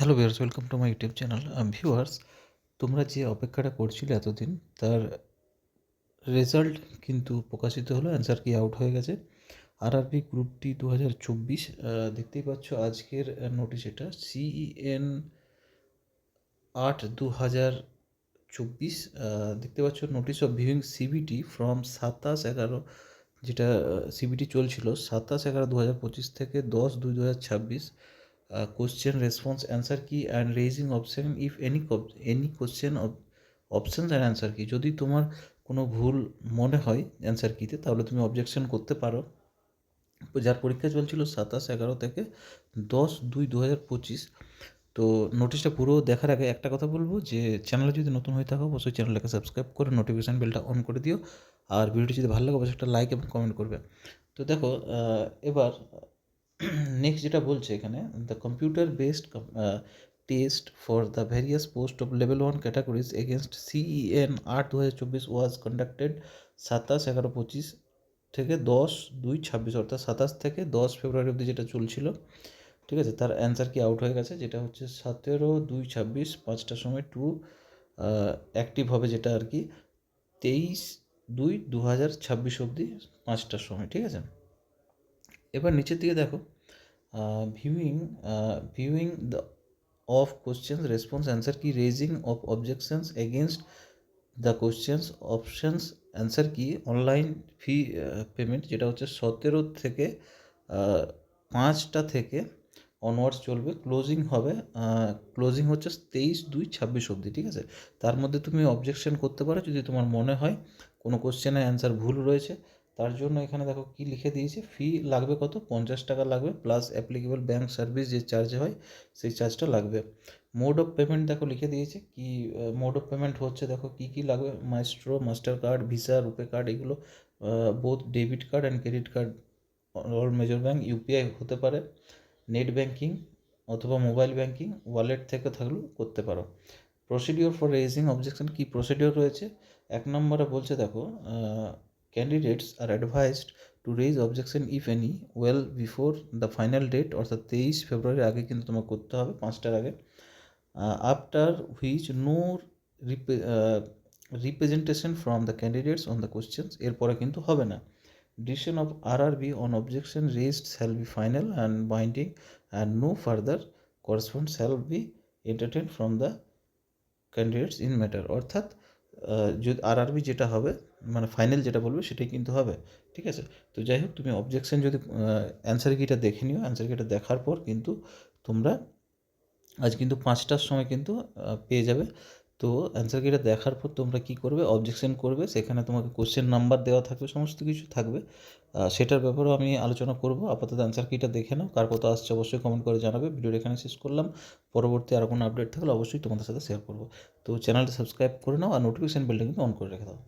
Hello viewers, welcome to my YouTube channel. Viewers, তোমরা যে অপেক্ষাটা করছিলে এতদিন, তার রেজাল্ট কিন্তু প্রকাশিত হলো। অ্যান্সার কি আউট হয়ে গেছে। RRB group D 2024। দেখতেই পাচ্ছ আজকের নোটিশ। এটা CEN 8/2024। দেখতে পাচ্ছ notice of viewing CBT from 27/11, যেটা সিবিটি চলছিল 27/11/2025 থেকে 10/2/2026। কোশ্চেন রেসপন্স অ্যান্সার কি and raising option if any question options and answer কি। যদি তোমার কোনো ভুল মনে হয় অ্যান্সার কিতে, তাহলে তুমি অবজেকশন করতে পারো। যার পরীক্ষা চলছিল 27/11 থেকে 10/2/2025। তো নোটিশটা পুরো দেখার আগে একটা কথা বলবো যে চ্যানেলে যদি নতুন হয়ে থাকো অবশ্যই চ্যানেলটাকে সাবস্ক্রাইব করে নোটিফিকেশান বেলটা অন করে দিও। আর ভিডিওটি যদি ভালো লাগে অবশ্যই একটা লাইক এবং কমেন্ট করবে। তো দেখো, এবার নেক্সট যেটা বলছে এখানে, the computer based test for the various post of level 1 categories against CEN 8/2024 was conducted 27/11/25 থেকে 10/2/26, অর্থাৎ 27 থেকে 10 ফেব্রুয়ারি অবধি যেটা চলছিল। ঠিক আছে, তার অ্যান্সার কি আউট হয়ে গেছে, যেটা হচ্ছে 17/2/26 5টার সময় টু অ্যাক্টিভ হবে, যেটা আর কি 23/2/2026 অবধি 5টার সময়। ঠিক আছে, এবার নিচের দিকে দেখো, viewing the of questions response answer key raising of objections against the questions options answer key online fee payment, যেটা হচ্ছে 17 থেকে 5টা থেকে অনওয়ার্ডস চলবে। ক্লোজিং হবে, ক্লোজিং হচ্ছে 23/2/26 অবধি। ঠিক আছে, তার মধ্যে তুমি অবজেকশন করতে পারো যদি তোমার মনে হয় কোনো কোশ্চেনের অ্যান্সার ভুল রয়েছে। তার জন্য এখানে দেখো কি লিখে দিয়েছে, ফি লাগবে কত, 50 টাকা লাগবে, প্লাস অ্যাপ্লিকেবল ব্যাঙ্ক সার্ভিস যে চার্জ হয় সেই চার্জটা লাগবে। মোড অফ পেমেন্ট দেখো লিখে দিয়েছে কি মোড অফ পেমেন্ট হচ্ছে, দেখো কি কি লাগবে, maestro, master card, visa, RuPay card, এগুলো both debit card and credit card, all major bank, UPI হতে পারে, নেট ব্যাঙ্কিং অথবা মোবাইল ব্যাঙ্কিং, ওয়ালেট থেকে থাকলেও করতে পারো। প্রসিডিওর ফর রেজিং অবজেকশন, কি প্রসিডিওর রয়েছে, 1 নম্বরে বলছে দেখো, candidates are advised to raise objection if any well before the final date, অর্থাৎ 23 ফেব্রুয়ারির আগে কিন্তু তোমাকে করতে হবে, 5টার আগে। After which no representation from the candidates on the questions, এরপরে কিন্তু হবে না। Decision of RRB on objection raised shall be final and binding and no further correspondence shall be entertained from the candidates in matter, অর্থাৎ যদি RRB যেটা হবে মানে final যেটা বলবে সেটাই কিন্তু হবে। ঠিক আছে, তো যাই হোক, তুমি অবজেকশন যদি অ্যান্সার কিটা দেখে নিও, অ্যান্সার কিটা দেখার পর কিন্তু তোমরা আজ কিন্তু 5টার সময় কিন্তু পেয়ে যাবে। তো অ্যান্সার কিটা দেখার পর তোমরা কী করবে, অবজেকশন করবে, সেখানে তোমাকে কোশ্চেন নাম্বার দেওয়া থাকবে, সমস্ত কিছু থাকবে। সেটার ব্যাপারেও আমি আলোচনা করব। আপাতত অ্যান্সার কিটা দেখে নাও, কার কত আসছে অবশ্যই কমেন্ট করে জানাবে। ভিডিওটা এখানে শেষ করলাম, পরবর্তী আর কোনো আপডেট থাকলে অবশ্যই তোমাদের সাথে শেয়ার করব। তো চ্যানেলটা সাবস্ক্রাইব করে নাও আর নোটিফিকেশান বেলটা কিন্তু অন করে রেখে দাও।